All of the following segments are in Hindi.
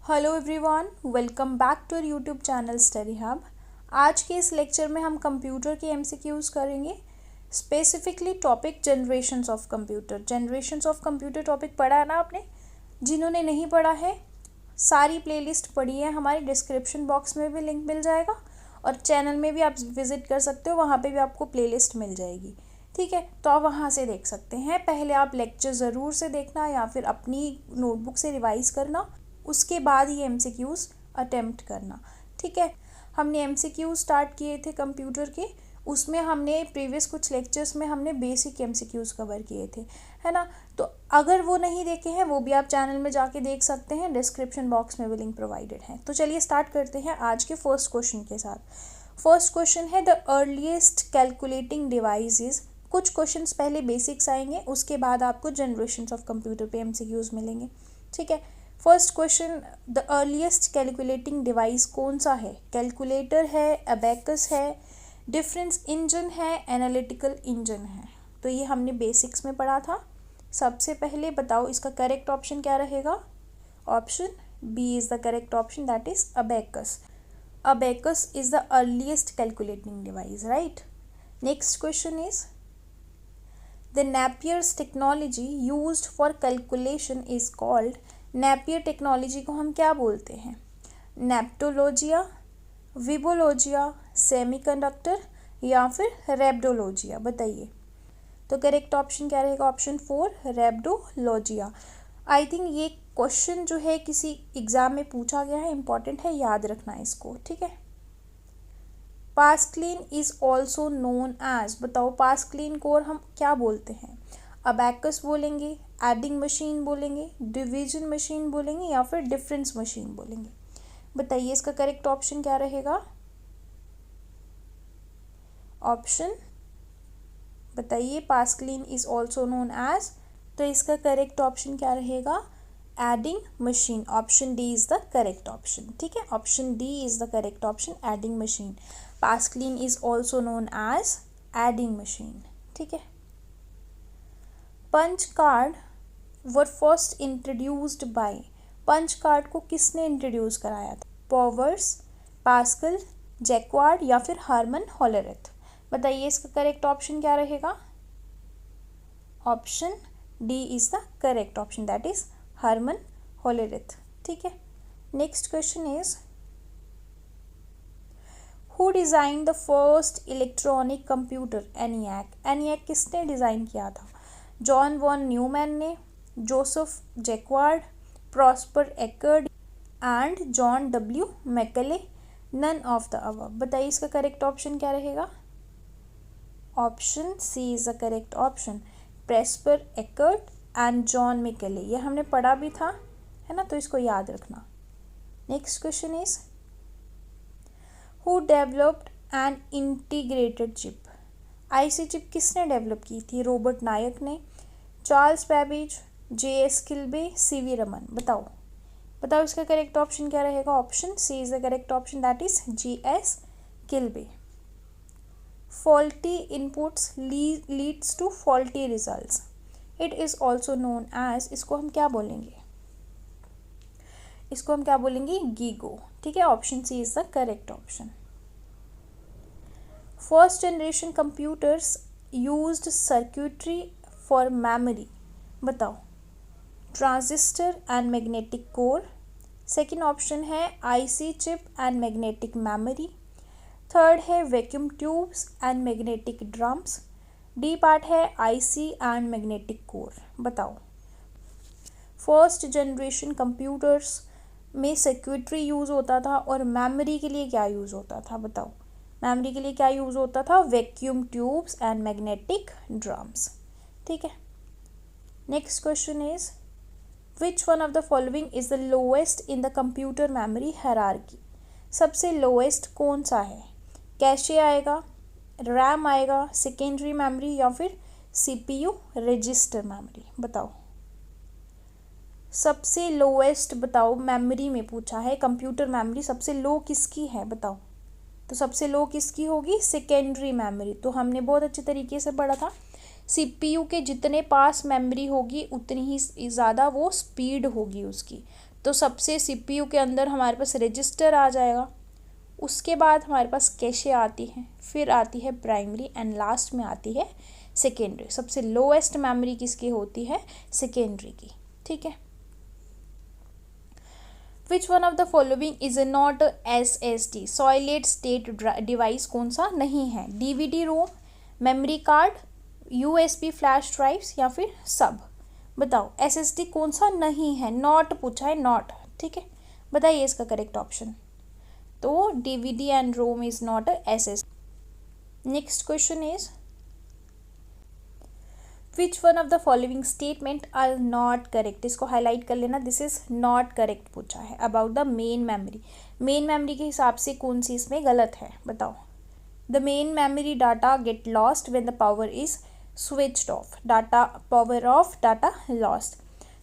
Hello everyone, welcome back to YouTube channel Study Hub. आज के इस लेक्चर में हम कंप्यूटर के एमसीक्यूज़ करेंगे। Specifically topic generations of computer. Generations of computer topic पढ़ा है ना आपने? जिन्होंने नहीं पढ़ा है सारी प्लेलिस्ट पढ़ी है, हमारी डिस्क्रिप्शन बॉक्स में भी लिंक मिल जाएगा और चैनल में भी आप विज़िट कर सकते हो, वहाँ पे भी आपको प्लेलिस्ट मिल जाएगी। ठीक है, तो आप वहाँ से देख सकते हैं। पहले आप लेक्चर ज़रूर से देखना या फिर अपनी नोटबुक से रिवाइज़ करना, उसके बाद ही एमसीक्यूज़ अटेम्प्ट करना। ठीक है, हमने एमसीक्यूज़ स्टार्ट किए थे कंप्यूटर के, उसमें हमने प्रीवियस कुछ लेक्चर्स में हमने बेसिक एमसीक्यूज़ कवर किए थे, है ना। तो अगर वो नहीं देखे हैं वो भी आप चैनल में जाके देख सकते हैं, डिस्क्रिप्शन बॉक्स में भी लिंक प्रोवाइडेड है। तो चलिए स्टार्ट करते हैं आज के फर्स्ट क्वेश्चन के साथ। फर्स्ट क्वेश्चन है the earliest calculating device is. कुछ क्वेश्चंस पहले बेसिक्स आएंगे, उसके बाद आपको जनरेशंस ऑफ कंप्यूटर पे एमसीक्यूज़ मिलेंगे। ठीक है, first question, the earliest calculating device कौन सा है? कैलकुलेटर है, अबैकस है, डिफरेंस इंजन है, एनालिटिकल इंजन है। तो ये हमने बेसिक्स में पढ़ा था। सबसे पहले बताओ इसका करेक्ट ऑप्शन क्या रहेगा? Option B is the correct option, that is abacus. Abacus is the earliest calculating device, right. Next question is the Napier's technology used for calculation is called। Napier technology को हम क्या बोलते हैं? नेप्टोलॉजिया, विबोलॉजिया, सेमीकंडक्टर या फिर रेब्डोलॉजिया? बताइए। तो करेक्ट ऑप्शन क्या रहेगा? ऑप्शन 4 रेब्डोलॉजिया। आई थिंक ये क्वेश्चन जो है किसी एग्जाम में पूछा गया है, इंपॉर्टेंट है, याद रखना है इसको। ठीक है, Pascaline is also known as. बताओ पास्कलिन को और हम क्या बोलते हैं? अबैकस बोलेंगे, एडिंग मशीन बोलेंगे, डिवीजन मशीन बोलेंगे या फिर डिफरेंस मशीन बोलेंगे? बताइए इसका करेक्ट ऑप्शन क्या रहेगा? ऑप्शन बताइए। Pascaline is also known as, तो इसका करेक्ट ऑप्शन क्या रहेगा? Adding machine. Option D is the correct option. ठीक है, option D is the correct option, adding machine. Pascaline is also known as adding machine. ठीक है, punch card were first introduced by. Punch card को किसने इंट्रोड्यूस कराया था? पॉवर्स, पास्कल, जैक्वार्ड या फिर हरमन होलेरिथ? बताइए इसका करेक्ट ऑप्शन क्या रहेगा? Option D is the correct option, that is Herman Hollerith. ठीक है, next question is who design the first electronic computer? ENIAC. ENIAC किसने डिज़ाइन किया था? जॉन वॉन न्यूमैन ने, Joseph Jacquard, Prosper Eckert and John W Mauchly, none of the above? बताइए इसका करेक्ट ऑप्शन क्या रहेगा? Option C is the correct option, Prosper Eckert and John Mauchly. ये हमने पढ़ा भी था, है ना, तो इसको याद रखना। Next question is who developed an integrated chip? IC chip किसने डेवलप की थी? रॉबर्ट नायक ने, Charles Babbage, J S. Kilby, C V Raman? बताओ इसका करेक्ट ऑप्शन क्या रहेगा? Option C is the correct option, that is J S. Kilby. Faulty inputs leads to faulty results, it is also known as. इसको हम क्या बोलेंगे? इसको हम क्या बोलेंगे? गीगो। ठीक है, option C is the correct option. First generation computers used circuitry for memory. बताओ। Transistor and magnetic core. Second option है IC chip and magnetic memory. Third है vacuum tubes and magnetic drums. D part है आईसी एंड मैग्नेटिक कोर। बताओ। फर्स्ट जनरेशन कंप्यूटर्स में सर्क्यूटरी यूज़ होता था और मेमोरी के लिए क्या यूज़ होता था? बताओ। मेमोरी के लिए क्या यूज़ होता था? Vacuum tubes and magnetic drums. ठीक है, next question is which one of the following is the lowest in the computer memory hierarchy? सबसे लोएस्ट कौन सा है? कैशे आएगा, रैम आएगा, सेकेंडरी मेमोरी या फिर सीपीयू रजिस्टर मेमोरी? बताओ सबसे लोएस्ट। बताओ, मेमोरी में पूछा है, कंप्यूटर मेमोरी सबसे लो किसकी है? बताओ। तो सबसे लो किसकी होगी? Secondary memory. तो हमने बहुत अच्छे तरीके से पढ़ा था, सीपीयू के जितने पास मेमोरी होगी उतनी ही ज़्यादा वो स्पीड होगी उसकी। तो सबसे सीपीयू के अंदर हमारे पास रजिस्टर आ जाएगा, उसके बाद हमारे पास कैशे आती है, फिर आती है प्राइमरी एंड लास्ट में आती है सेकेंडरी। सबसे लोएस्ट मेमोरी किसकी होती है, सेकेंडरी की, ठीक है। Which one of the following is not SSD, solid state device कौन सा नहीं है, DVD ROM, memory card, USB flash drives या फिर सब। बताओ SSD कौन सा नहीं है, नॉट पूछा है, नॉट, ठीक है। बताइए इसका करेक्ट ऑप्शन। तो DVD and ROM is not SSD। Next question is which one of the following statement are not correct, इसको हाईलाइट कर लेना, दिस इज नॉट करेक्ट पूछा है about the main memory. Main memory के हिसाब से कौन सी इसमें गलत है, बताओ। The main memory data get lost when the power is switched off, data power off, data lost,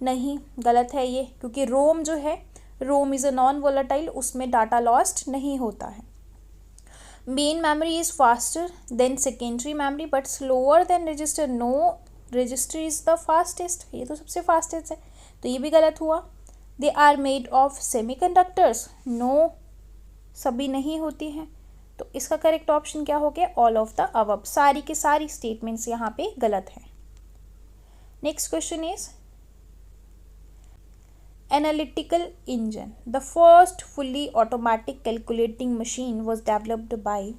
नहीं, गलत है ये, क्योंकि रोम जो है, ROM is a non volatile, उसमें डाटा लॉस्ट नहीं होता है। Main memory is faster than secondary memory but slower than register, no, register is the fastest, ये तो सबसे फास्टेस्ट है, तो ये भी गलत हुआ। They are made of semiconductors, no, सभी नहीं होती हैं, तो इसका करेक्ट ऑप्शन क्या हो गया, ऑल ऑफ द अबव। सारी की सारी स्टेटमेंट्स यहाँ पे गलत हैं। Next question is analytical engine, the first fully automatic calculating machine was developed by,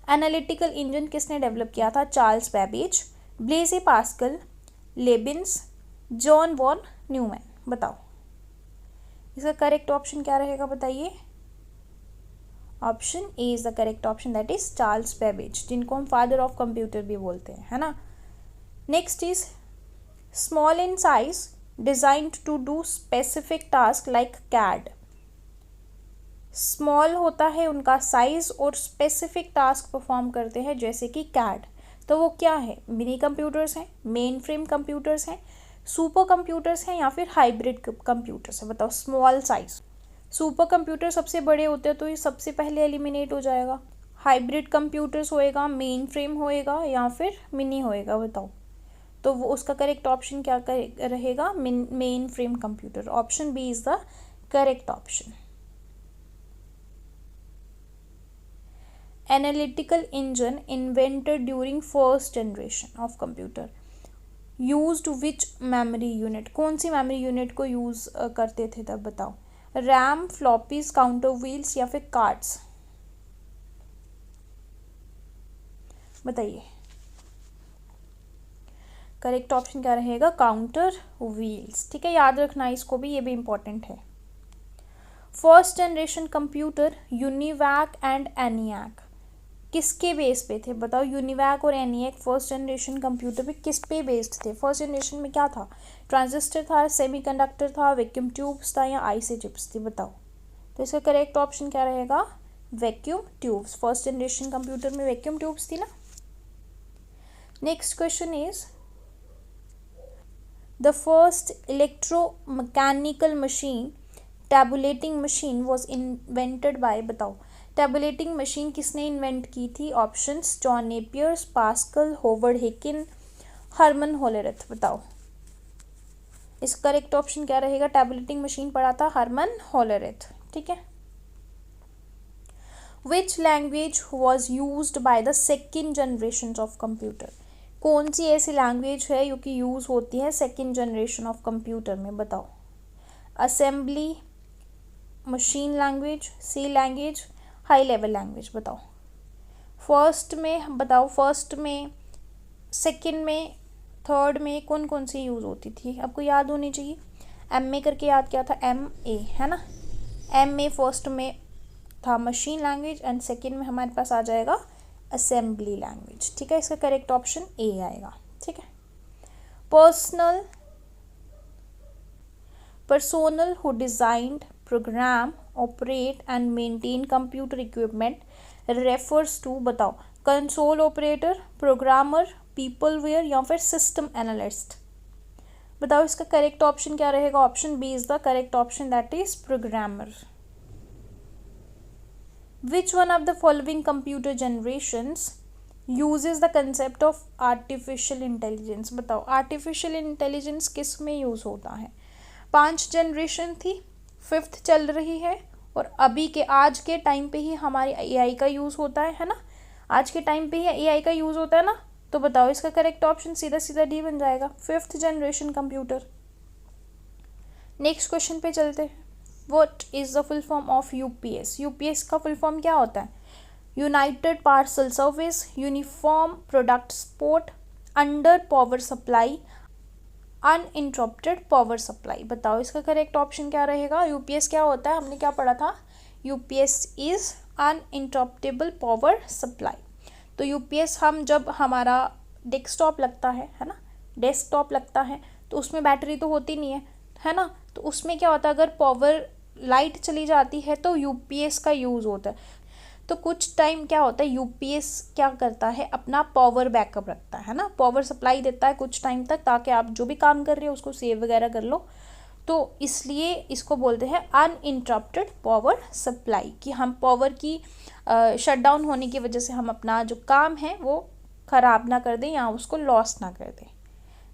analytical engine किसने डेवलप किया था, Charles Babbage, Blaise Pascal, Leibniz, John von Neumann. बताओ इसका करेक्ट ऑप्शन क्या रहेगा, बताइए। Option A is the correct option, that is Charles Babbage, जिनको हम फादर ऑफ कंप्यूटर भी बोलते हैं, है ना। Next is small in size, designed to do specific task like CAD. Small होता है उनका साइज और स्पेसिफिक टास्क परफॉर्म करते हैं जैसे कि कैड, तो वो क्या है, मिनी कंप्यूटर्स हैं, मेन फ्रेम कंप्यूटर्स हैं, सुपर कंप्यूटर्स हैं या फिर हाइब्रिड कंप्यूटर्स है। बताओ स्मॉल साइज, सुपर कंप्यूटर सबसे बड़े होते हैं तो ये सबसे पहले एलिमिनेट हो जाएगा, हाइब्रिड कंप्यूटर्स होएगा, मेन फ्रेम होएगा या फिर मिनी होएगा, बताओ। तो वो उसका करेक्ट ऑप्शन क्या रहेगा, mainframe computer, option B is the correct option. Analytical engine invented during first generation of computer used which memory unit, कौन सी मेमोरी यूनिट को यूज करते थे तब, बताओ। रैम, फ्लॉपीज, काउंटर व्हील्स या फिर कार्ड्स, बताइए। करेक्ट ऑप्शन क्या रहेगा, काउंटर व्हील्स, ठीक है, याद रखना इसको भी, ये भी इंपॉर्टेंट है। First generation computer UNIVAC and ENIAC किसके बेस पे थे, बताओ। यूनिवैक और एनियाक फर्स्ट जनरेशन कंप्यूटर पे किस पे बेस्ड थे, फर्स्ट जनरेशन में क्या था, ट्रांजिस्टर था, सेमीकंडक्टर था, वैक्यूम ट्यूब्स था या आईसी चिप्स थी, बताओ। तो इसका करेक्ट ऑप्शन क्या रहेगा, vacuum tubes, first generation computer में वैक्यूम ट्यूब्स थी ना। Next question is the first electromechanical machine tabulating machine was invented by, बताओ। टैबुलेटिंग मशीन किसने इन्वेंट की थी, options John Napier's, Pascal, Howard Aiken, Herman Hollerith, बताओ। इस करेक्ट ऑप्शन क्या रहेगा, टैबुलेटिंग मशीन पढ़ा था हरमन होलेरथ, ठीक है। विच language was used by the second generation of computer, कौन सी ऐसी लैंग्वेज है जो कि यूज होती है सेकेंड जनरेशन ऑफ कंप्यूटर में, बताओ। असेंबली, मशीन लैंग्वेज, सी लैंग्वेज, हाई लेवल लैंग्वेज, बताओ। फर्स्ट में बताओ, फर्स्ट में, सेकंड में, थर्ड में कौन कौन सी यूज़ होती थी, आपको याद होनी चाहिए। MA करके याद किया था, MA है ना, MA फर्स्ट में था मशीन लैंग्वेज एंड सेकंड में हमारे पास आ जाएगा असेंबली लैंग्वेज, ठीक है। इसका करेक्ट ऑप्शन A आएगा, ठीक है। personnel who designed, program, operate and maintain computer equipment refers to, बताओ। कंसोल ऑपरेटर, प्रोग्रामर, पीपलवेयर या फिर सिस्टम एनालिस्ट, बताओ। इसका करेक्ट ऑप्शन क्या रहेगा, option B is the correct option, that is programmer. Which one of the following computer generations uses the concept of artificial intelligence, बताओ। आर्टिफिशियल इंटेलिजेंस किस में यूज होता है, 5 जनरेशन थी, 5th चल रही है और अभी के आज के टाइम पे ही हमारे एआई का यूज़ होता है ना, आज के टाइम पे ही एआई का यूज़ होता है ना। तो बताओ इसका करेक्ट ऑप्शन सीधा सीधा डी बन जाएगा, 5th generation computer. Next question पे चलते हैं। What is the full form of UPS? UPS का फुल फॉर्म क्या होता है? United parcel service, uniform product support, under power supply, uninterrupted power supply. बताओ इसका करेक्ट ऑप्शन क्या रहेगा? यूपीएस क्या होता है, हमने क्या पढ़ा था? UPS is uninterruptible power supply. तो यूपीएस हम जब हमारा डेस्कटॉप लगता है ना, डेस्कटॉप लगता है तो उसमें बैटरी तो होती नहीं है ना, तो उसमें क्या होता है, अगर पावर लाइट चली जाती है तो यूपीएस का यूज़ होता है। तो कुछ टाइम क्या होता है, यूपीएस क्या करता है, अपना पावर बैकअप रखता है ना, पावर सप्लाई देता है कुछ टाइम तक, ताकि आप जो भी काम कर रहे हो उसको सेव वगैरह कर लो। तो इसलिए इसको बोलते हैं अनइंटरप्टेड पावर सप्लाई, कि हम पावर की शटडाउन होने की वजह से हम अपना जो काम है वो ख़राब ना कर दें या उसको लॉस ना कर दें।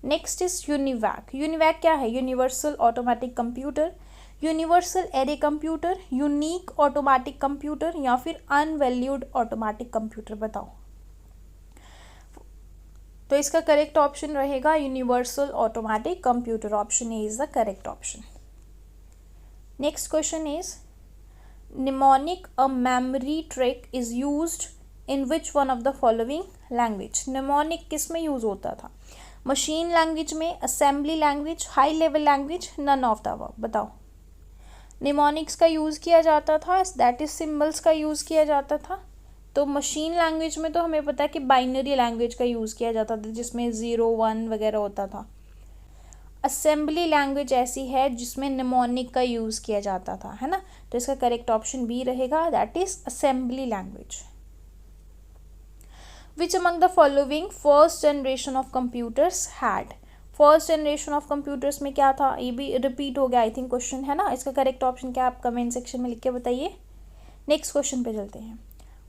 Next is UNIVAC. यूनिवैक क्या है? Universal automatic computer, universal array computer, unique automatic computer या फिर अनवैल्यूड ऑटोमेटिक कंप्यूटर। बताओ। तो इसका करेक्ट ऑप्शन रहेगा universal automatic computer. Option A is the correct option. Next question is mnemonic a memory trick is used in which one of the following language? Mnemonic किस में यूज होता था? मशीन लैंग्वेज में, assembly language, high level language, none of the above. बताओ। निमोनिक्स का यूज़ किया जाता था, दैट इज सिम्बल्स का यूज़ किया जाता था। तो मशीन लैंग्वेज में तो हमें पता है कि बाइनरी लैंग्वेज का यूज़ किया जाता था, जिसमें 0 1 वगैरह होता था। असेंबली लैंग्वेज ऐसी है जिसमें निमोनिक का यूज़ किया जाता था, है ना। तो इसका करेक्ट ऑप्शन बी रहेगा, that is assembly language. Which among the following first generation of computers had? First generation of computers में क्या था? ये भी रिपीट हो गया आई थिंक क्वेश्चन, है ना। इसका करेक्ट ऑप्शन क्या, आप कमेंट सेक्शन में लिख के बताइए। नेक्स्ट क्वेश्चन पे चलते हैं।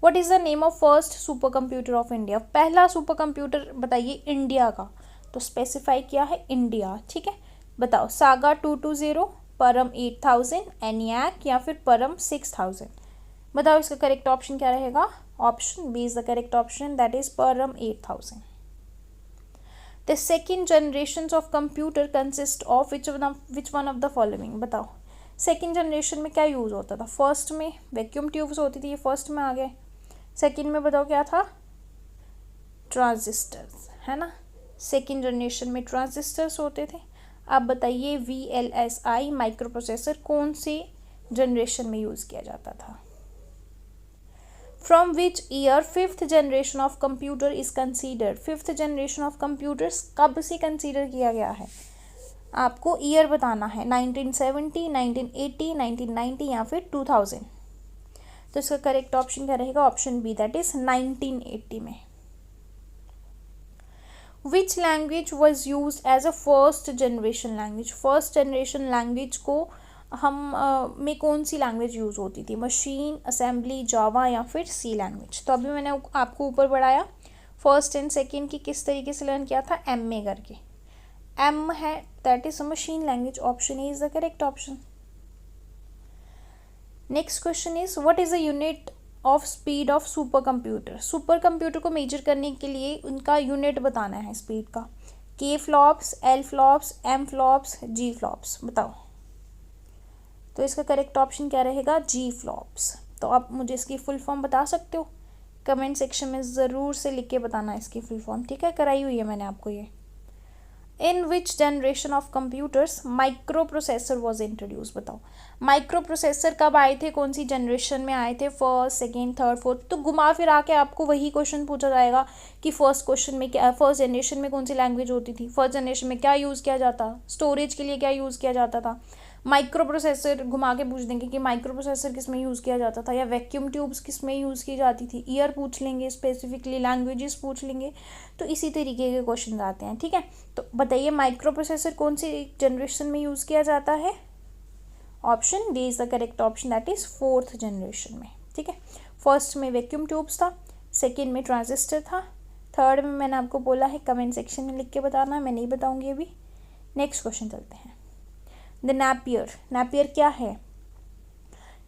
What is the name of first super computer of India? पहला सुपर कंप्यूटर बताइए इंडिया का, तो स्पेसिफाई किया है इंडिया, ठीक है। बताओ। सागा 220, परम 8000, एनियाक या फिर परम 6000। बताओ इसका करेक्ट ऑप्शन क्या रहेगा? Option B is the correct option, that is Param 8000। The second generation of computer consist of which one of the following? बताओ। सेकेंड जनरेशन में क्या यूज़ होता था? फर्स्ट में वैक्यूम ट्यूब्स होती थी, ये फर्स्ट में आ गए। सेकेंड में बताओ क्या था? ट्रांजिस्टर्स, है ना। सेकेंड जनरेशन में ट्रांजिस्टर्स होते थे। अब बताइए VLSI माइक्रो प्रोसेसर कौन से जनरेशन में यूज़ किया जाता था? From which year fifth generation of computer is considered? Fifth generation of computers कब से कंसीडर किया गया है? आपको ईयर बताना है, 1970, 1980, 1990 या फिर 2000। तो इसका करेक्ट ऑप्शन क्या रहेगा? ऑप्शन बी, दैट इज 1980 में। Which language was use as a first generation language? First generation language को हम में कौन सी लैंग्वेज यूज़ होती थी? मशीन, असेंबली, जावा या फिर सी लैंग्वेज। तो अभी मैंने आपको ऊपर बढ़ाया, फर्स्ट एंड सेकेंड की किस तरीके से लर्न किया था, एम में करके। एम है that is a machine language. Option A is the correct option. Next question is what is the unit of speed of super computer? Super computer को मेजर करने के लिए उनका यूनिट बताना है स्पीड का। K flops, L flops, M flops, G flops. बताओ। तो इसका करेक्ट ऑप्शन क्या रहेगा? G flops. तो आप मुझे इसकी फुल फॉर्म बता सकते हो? कमेंट सेक्शन में ज़रूर से लिख के बताना इसकी फुल फॉर्म, ठीक है। कराई हुई है मैंने आपको ये। In which generation of computers micro processor was introduce? बताओ। माइक्रो प्रोसेसर कब आए थे, कौन सी जनरेशन में आए थे? First, second, third, fourth. तो घुमा फिरा के आपको वही क्वेश्चन पूछा जाएगा कि फर्स्ट क्वेश्चन में क्या, फर्स्ट जनरेशन में कौन सी लैंग्वेज होती थी, फर्स्ट जनरेशन में क्या यूज़ किया जाता, स्टोरेज के लिए क्या यूज़ किया जाता था। माइक्रो प्रोसेसर घुमा के पूछ देंगे कि माइक्रो प्रोसेसर किस में यूज़ किया जाता था, या वैक्यूम ट्यूब्स किस में यूज़ की जाती थी। ईयर पूछ लेंगे, स्पेसिफिकली लैंग्वेजेस पूछ लेंगे। तो इसी तरीके के क्वेश्चन आते हैं, ठीक है। तो बताइए माइक्रो प्रोसेसर कौन सी जनरेशन में यूज़ किया जाता है? Option D is the correct option, that is fourth generation में, ठीक है। फर्स्ट में वैक्यूम ट्यूब्स था, सेकेंड में ट्रांजिस्टर था, थर्ड में मैंने आपको बोला है कमेंट सेक्शन में लिख के बताना, मैं नहीं बताऊँगी अभी। नेक्स्ट क्वेश्चन चलते हैं। The Napier. नैपियर क्या है?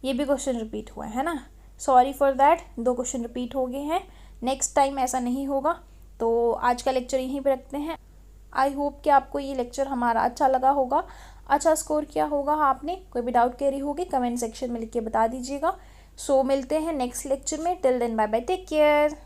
ये भी क्वेश्चन रिपीट हुआ है ना, sorry for that, 2 question repeat हो गए हैं। नेक्स्ट टाइम ऐसा नहीं होगा। तो आज का लेक्चर यहीं पे रखते हैं। आई होप कि आपको ये लेक्चर हमारा अच्छा लगा होगा, अच्छा स्कोर किया होगा आपने। कोई भी डाउट क्वेरी होगी कमेंट सेक्शन में लिख के बता दीजिएगा। सो मिलते हैं नेक्स्ट लेक्चर में। Till then bye bye, take care.